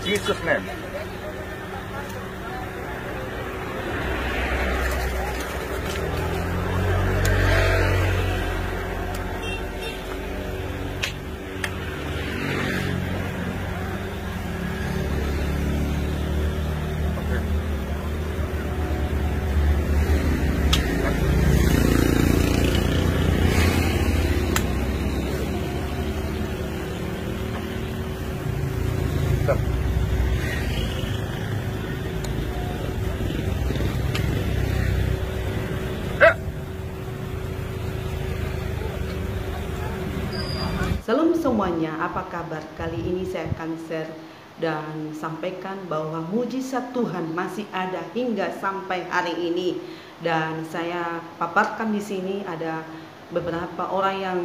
Jesus' name. Salam semuanya, apa kabar? Kali ini saya akan share dan sampaikan bahwa mujizat Tuhan masih ada hingga sampai hari ini. Dan saya paparkan di sini ada beberapa orang yang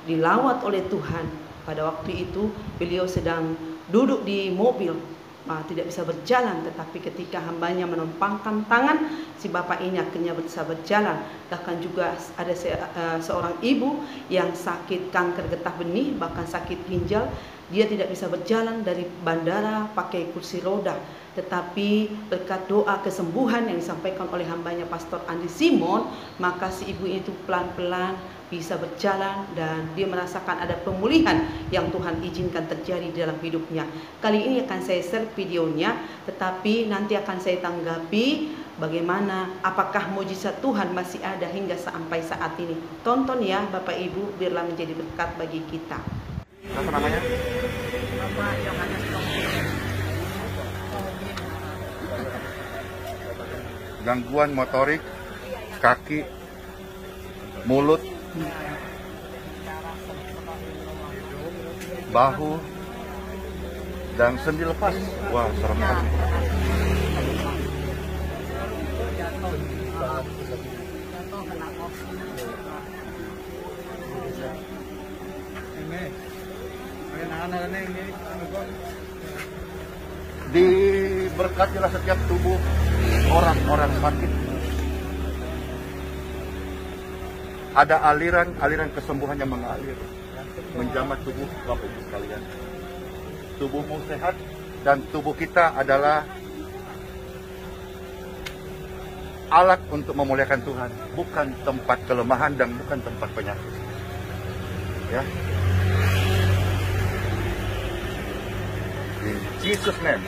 dilawat oleh Tuhan. Pada waktu itu beliau sedang duduk di mobil, tidak bisa berjalan, tetapi ketika hambanya menumpangkan tangan, si bapak ini akhirnya bisa berjalan. Bahkan juga ada seorang ibu yang sakit kanker getah benih, bahkan sakit ginjal. Dia tidak bisa berjalan dari bandara pakai kursi roda, tetapi berkat doa kesembuhan yang disampaikan oleh hambanya Pastor Andi Simon, maka si ibu itu pelan-pelan bisa berjalan dan dia merasakan ada pemulihan yang Tuhan izinkan terjadi di dalam hidupnya. Kali ini akan saya share videonya, tetapi nanti akan saya tanggapi bagaimana, apakah mujizat Tuhan masih ada hingga sampai saat ini. Tonton ya Bapak Ibu, biarlah menjadi berkat bagi kita. Apa namanya? Bapak Yohanes Gangguan motorik, kaki, mulut, bahu, dan sendi lepas. Wah, serem banget. Diberkatilah setiap tubuh orang-orang sakit. Ada aliran kesembuhan yang mengalir menjamah tubuh Bapak Ibu sekalian. Tubuhmu sehat dan tubuh kita adalah alat untuk memuliakan Tuhan, bukan tempat kelemahan dan bukan tempat penyakit. Ya. In Jesus' name.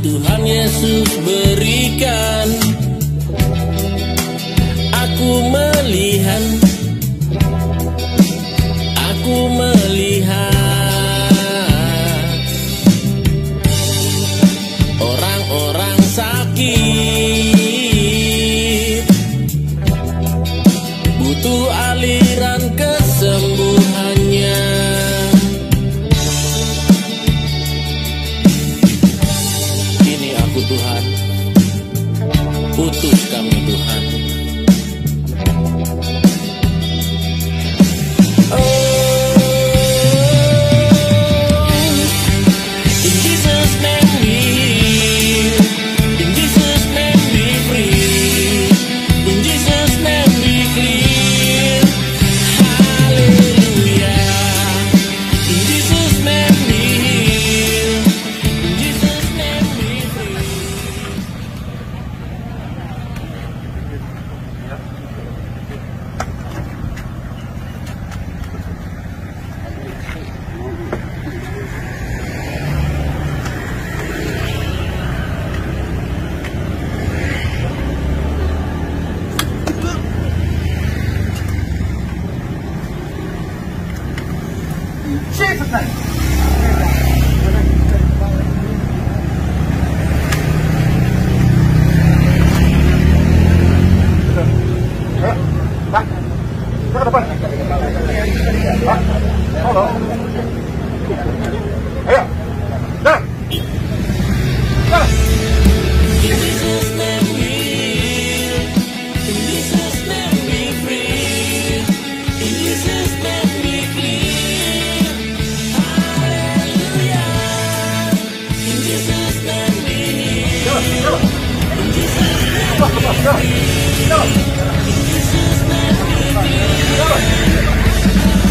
Tuhan Yesus berikan, aku melihat orang-orang sakit butuh aliran kesembuhannya. Tuhan, utus kami Tuhan. In Jesus' name we heal, in Jesus' name we free, in Jesus' name we clear. Hallelujah. In Jesus' name we heal, in Jesus' name we free.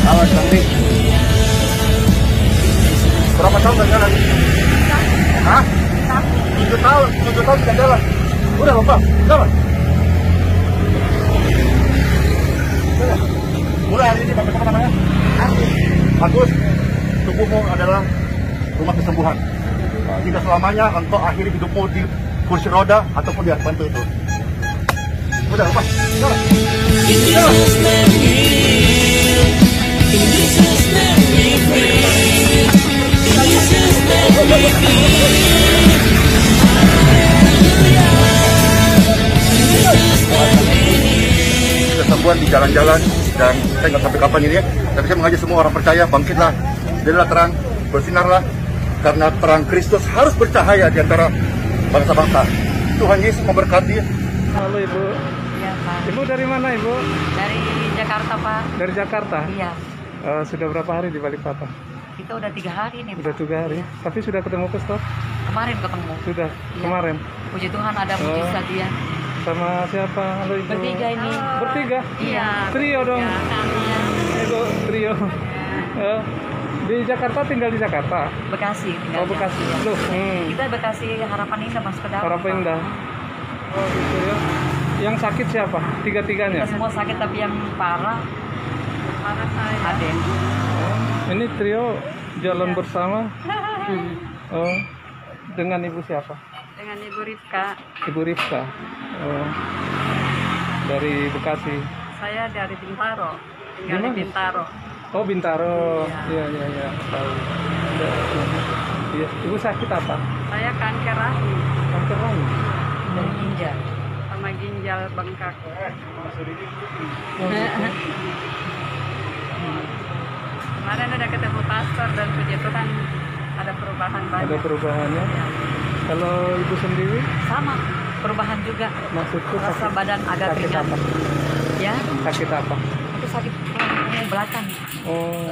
Awas nanti. Berapa tahun gak jalan? Hah? 7 tahun tidak jalan. Udah Bapak, jalan. Mulai hari ini Bapak apa namanya? Agus, tubuhmu adalah rumah kesembuhan. Tidak selamanya engkau akhiri hidupmu di kursi roda ataupun di atas bantu itu. Udah Bapak, jalan. In Jesus' name we heal. In Jesus' name we free. In Jesus' name we clean. Kesembuhan di jalan-jalan, dan saya nggak sampai kapan ini ya, tapi saya mengajak semua orang percaya, bangkitlah, jadilah terang, bersinarlah, karena terang Kristus harus bercahaya di antara bangsa-bangsa. Tuhan Yesus memberkati. Halo Ibu. Iya, Pak. Ibu dari mana Ibu? Dari Jakarta, Pak. Dari Jakarta? Iya. Sudah berapa hari di Balikpapan? Kita udah 3 hari nih, Sudah Pak. 3 hari. Iya. Tapi sudah ketemu pastor? Kemarin ketemu. Sudah, Iya. kemarin. Puji Tuhan ada mujizat dia. Sama siapa? Halo Ibu. Bertiga ini. Bertiga? Iya. Trio dong. Ya, kami ya. Ibu, trio. Di Jakarta, tinggal di Jakarta? Bekasi tinggal. Oh, Bekasi. Loh, Kita Bekasi Harapan Indah, Mas Kedap. Harapan Indah. Oh gitu ya. Yang sakit siapa? Tiga-tiganya? Kita semua sakit, tapi yang parah saya. Aden. Ini trio jalan Iya. bersama. Oh, dengan ibu siapa? Dengan Ibu Rifka. Ibu Rifka. Oh, dari Bekasi. Saya dari Bintaro. Tinggal Di mana? di Bintaro. Oh, Bintaro. Iya. Iya. Tahu. Iya. Ibu sakit apa? Saya kanker rahim Kanker rahim. dan ginjal. Sama ginjal bengkak. Oh, gitu. Kemarin udah ketemu pastor dan puji Tuhan ada perubahan banyak. Ada perubahannya. Ya. Kalau ibu sendiri, Sama, perubahan juga. maksudku Rasa sakit, badan agak sakit ringan. apa? Ya, Sakit apa? itu sakit tulang belakang. Oh,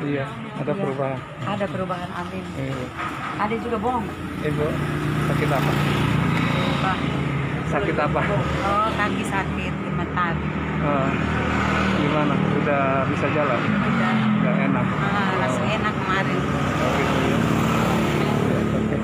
iya. Ada perubahan. Ada perubahan, amin. Iya. Ada juga bohong. Ibu sakit apa? Pak. Sakit apa? Oh, kaki sakit, gemetar. Gimana? Sudah bisa jalan? Udah Nggak enak. langsung enak kemarin. Oh, gitu ya. Oke.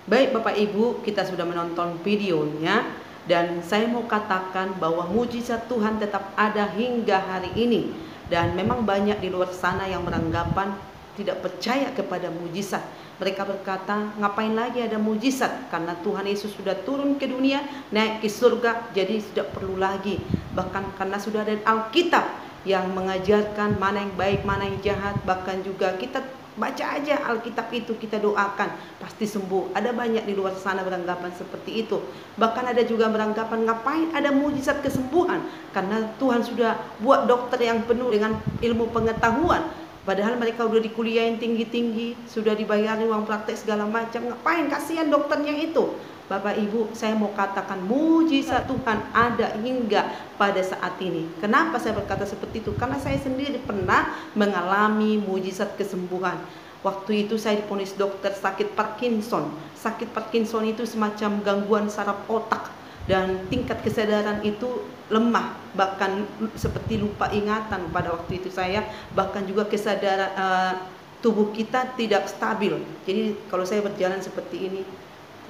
Baik Bapak Ibu, kita sudah menonton videonya, dan saya mau katakan bahwa mujizat Tuhan tetap ada hingga hari ini. Dan memang banyak di luar sana yang beranggapan tidak percaya kepada mujizat. Mereka berkata, ngapain lagi ada mujizat? Karena Tuhan Yesus sudah turun ke dunia, naik ke surga, jadi tidak perlu lagi. Bahkan karena sudah ada Alkitab yang mengajarkan mana yang baik, mana yang jahat. Bahkan juga kita baca aja Alkitab itu, kita doakan, pasti sembuh. Ada banyak di luar sana beranggapan seperti itu. Bahkan ada juga beranggapan, ngapain ada mujizat kesembuhan? Karena Tuhan sudah buat dokter yang penuh dengan ilmu pengetahuan. Padahal mereka udah dikuliahin tinggi-tinggi, sudah dibayarin uang praktek segala macam. Ngapain? Kasihan dokternya itu. Bapak Ibu, saya mau katakan mujizat Tuhan ada hingga pada saat ini. Kenapa saya berkata seperti itu? Karena saya sendiri pernah mengalami mujizat kesembuhan. Waktu itu saya divonis dokter sakit Parkinson. Sakit Parkinson itu semacam gangguan saraf otak, dan tingkat kesadaran itu lemah, bahkan seperti lupa ingatan pada waktu itu saya. Bahkan juga kesadaran tubuh kita tidak stabil. Jadi kalau saya berjalan seperti ini,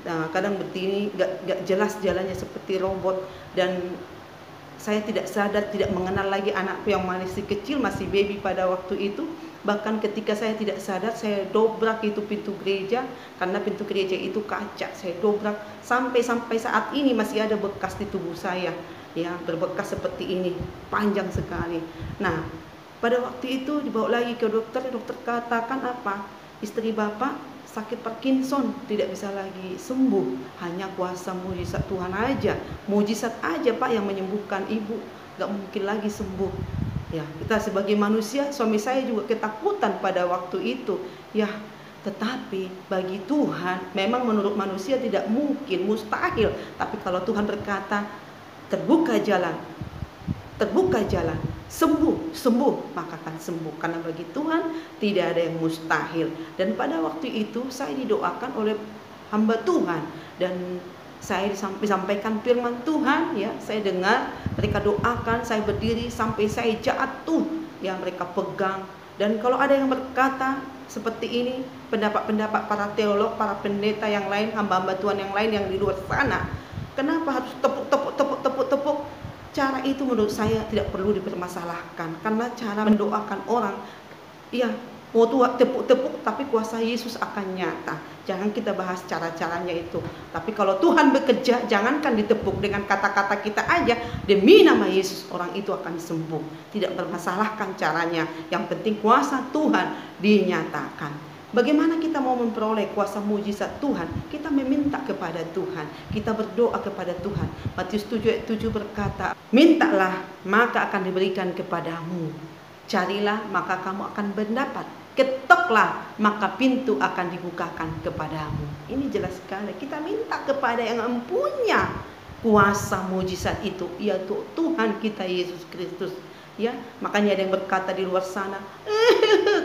kadang berdiri gak jelas jalannya seperti robot, dan saya tidak sadar, tidak mengenal lagi anakku yang masih kecil, masih baby pada waktu itu. Bahkan ketika saya tidak sadar, saya dobrak itu pintu gereja, karena pintu gereja itu kaca, saya dobrak. Sampai saat ini masih ada bekas di tubuh saya, ya, berbekas seperti ini, panjang sekali. Nah, pada waktu itu dibawa lagi ke dokter. Dokter katakan apa? Istri Bapak sakit Parkinson, tidak bisa lagi sembuh, hanya kuasa mujizat Tuhan aja. Mujizat aja Pak yang menyembuhkan ibu, gak mungkin lagi sembuh. Ya, kita sebagai manusia, suami saya juga ketakutan pada waktu itu. Ya, tetapi bagi Tuhan, memang menurut manusia tidak mungkin, mustahil. Tapi kalau Tuhan berkata, terbuka jalan, sembuh, maka akan sembuh. Karena bagi Tuhan tidak ada yang mustahil. Dan pada waktu itu saya didoakan oleh hamba Tuhan, dan saya disampaikan firman Tuhan, ya, saya dengar mereka doakan, saya berdiri sampai saya jatuh, ya, mereka pegang. Dan kalau ada yang berkata seperti ini, pendapat-pendapat para teolog, para pendeta yang lain, hamba-hamba Tuhan yang lain yang di luar sana, kenapa harus tepuk? Cara itu menurut saya tidak perlu dipermasalahkan, karena cara mendoakan orang, ya, mau tua tepuk-tepuk, tapi kuasa Yesus akan nyata. Jangan kita bahas cara-caranya itu. Tapi kalau Tuhan bekerja, jangankan ditepuk dengan kata-kata kita aja, demi nama Yesus orang itu akan sembuh. Tidak bermasalahkan caranya, yang penting kuasa Tuhan dinyatakan. Bagaimana kita mau memperoleh kuasa mujizat Tuhan? Kita meminta kepada Tuhan, kita berdoa kepada Tuhan. Matius 7:7 berkata, mintalah maka akan diberikan kepadamu, carilah maka kamu akan mendapat, ketoklah maka pintu akan dibukakan kepadamu. Ini jelas sekali, kita minta kepada yang mempunyai kuasa mujizat itu, yaitu Tuhan kita Yesus Kristus. Ya, makanya ada yang berkata di luar sana,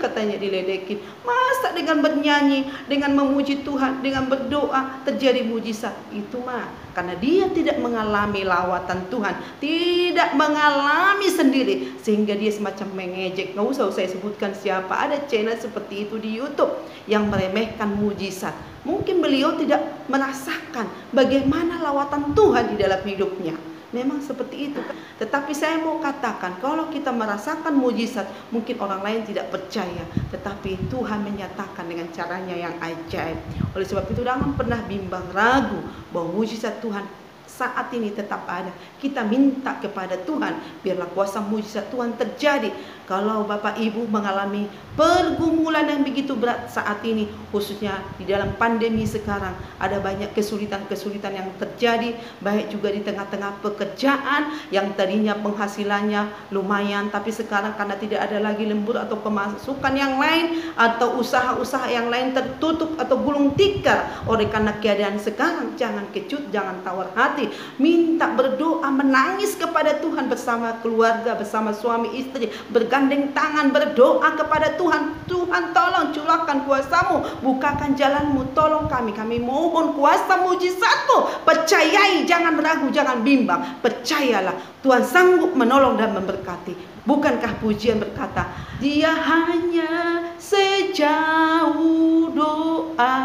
katanya diledekin, masa dengan bernyanyi, dengan memuji Tuhan, dengan berdoa terjadi mujizat? Itu mah karena dia tidak mengalami lawatan Tuhan, tidak mengalami sendiri, sehingga dia semacam mengejek. Nggak usah saya sebutkan siapa, ada channel seperti itu di YouTube yang meremehkan mujizat. Mungkin beliau tidak merasakan bagaimana lawatan Tuhan di dalam hidupnya. Memang seperti itu. Tetapi saya mau katakan, kalau kita merasakan mujizat, mungkin orang lain tidak percaya, tetapi Tuhan menyatakan dengan caranya yang ajaib. Oleh sebab itu jangan pernah bimbang ragu bahwa mujizat Tuhan saat ini tetap ada. Kita minta kepada Tuhan, biarlah kuasa mujizat Tuhan terjadi. Kalau Bapak Ibu mengalami pergumulan yang begitu berat saat ini, khususnya di dalam pandemi sekarang, ada banyak kesulitan-kesulitan yang terjadi, baik juga di tengah-tengah pekerjaan yang tadinya penghasilannya lumayan, tapi sekarang karena tidak ada lagi lembur atau pemasukan yang lain, atau usaha-usaha yang lain tertutup atau gulung tikar oleh karena keadaan sekarang, jangan kecut, jangan tawar hati, minta, berdoa, menangis kepada Tuhan bersama keluarga, bersama suami istri, bergandeng tangan berdoa kepada Tuhan. Tuhan, tolong curahkan kuasamu, bukakan jalanmu, tolong kami mohon kuasa mujizatmu. Percayai, jangan ragu, jangan bimbang, percayalah Tuhan sanggup menolong dan memberkati. Bukankah pujian berkata, dia hanya sejauh doa,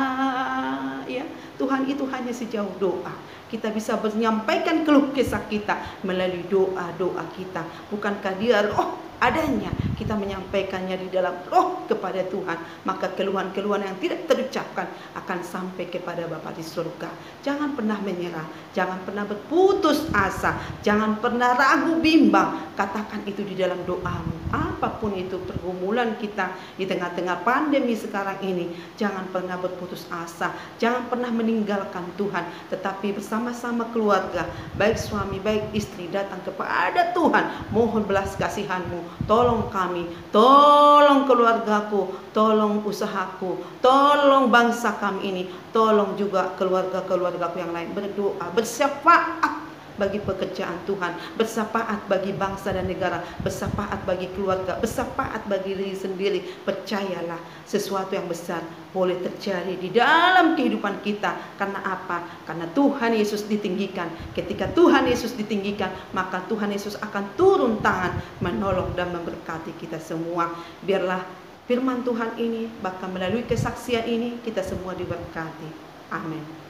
ya, Tuhan itu hanya sejauh doa. Kita bisa menyampaikan keluh kesah kita melalui doa-doa kita. Bukankah dia roh adanya, kita menyampaikannya di dalam roh kepada Tuhan, maka keluhan-keluhan yang tidak terucapkan akan sampai kepada Bapa di surga. Jangan pernah menyerah, jangan pernah berputus asa, jangan pernah ragu bimbang. Katakan itu di dalam doamu. Apapun itu pergumulan kita di tengah-tengah pandemi sekarang ini, jangan pernah berputus asa, jangan pernah meninggalkan Tuhan, tetapi bersama-sama keluarga, baik suami baik istri, datang kepada Tuhan, mohon belas kasihanmu. Tolong kami, tolong keluargaku, tolong usahaku, tolong bangsa kami ini, tolong juga keluarga-keluargaku yang lain. Berdoa, bersyafaat bagi pekerjaan Tuhan, bersyafaat bagi bangsa dan negara, bersyafaat bagi keluarga, bersyafaat bagi diri sendiri. Percayalah sesuatu yang besar boleh terjadi di dalam kehidupan kita. Karena apa? Karena Tuhan Yesus ditinggikan. Ketika Tuhan Yesus ditinggikan, maka Tuhan Yesus akan turun tangan menolong dan memberkati kita semua. Biarlah firman Tuhan ini, bahkan melalui kesaksian ini, kita semua diberkati. Amin.